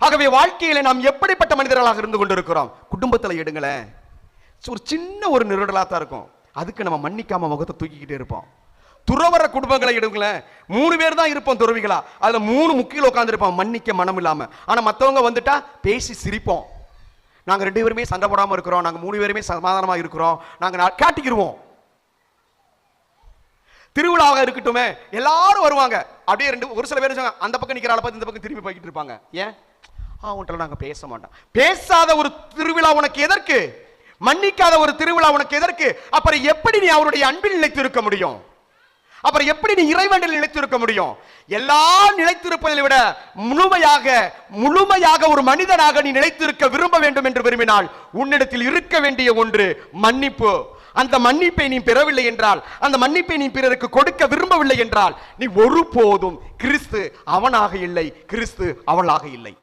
ஆகவே வாழ்க்கையில நாம் எப்படிப்பட்ட மனிதர்களாக இருந்து கொண்டிருக்கிறோம்? குடும்பத்துல எடுங்களேன், ஒரு சின்ன ஒரு நிருடலா தான் இருக்கும், அதுக்கு நம்ம மன்னிக்காம முகத்தை தூக்கிக்கிட்டே இருப்போம். துறவர குடும்பங்களை எடுங்களேன், 3 பேர் தான் இருப்போம் துறவிகளா, அதுல 3 முக்கியில் உட்கார்ந்து இருப்போம் மன்னிக்க மனம் இல்லாம. ஆனா மத்தவங்க வந்துட்டா பேசி சிரிப்போம். நாங்க 2 பேருமே சண்டை போடாம இருக்கிறோம், நாங்க 3 பேருமே சமாதானமா இருக்கிறோம், நாங்க காட்டிக்கிடுவோம். திருவிழாவாக இருக்கட்டுமே, எல்லாரும் வருவாங்க, அப்படியே ஒரு சில பேர் அந்த பக்கம் நிக்கிற ஆளை பார்த்து இந்த பக்கம் திரும்பி போய்கிட்டு இருப்பாங்க. ஏன்? அவன்கிட்ட நாங்க பேச மாட்டோம். பேசாத ஒரு திருவிழா உனக்கு எதற்கு? மன்னிக்காத ஒரு திருவிழா உனக்கு எதற்கு? அப்புறம் எப்படி நீ அவருடைய அன்பில் நிலைத்து இருக்க முடியும்? அப்புறம் எப்படி நீ இறைவனில் நிலைத்திருக்க முடியும்? எல்லாம் நிலைத்திருப்பதை விட முழுமையாக ஒரு மனிதனாக நீ நிலைத்திருக்க விரும்ப வேண்டும் என்று விரும்பினால் உன்னிடத்தில் இருக்க வேண்டிய ஒன்று மன்னிப்பு. அந்த மன்னிப்பை நீ பெறவில்லை என்றால், அந்த மன்னிப்பை நீ பிறருக்கு கொடுக்க விரும்பவில்லை என்றால், நீ ஒருபோதும் கிறிஸ்து அவனாக இல்லை, கிறிஸ்து அவளாக இல்லை.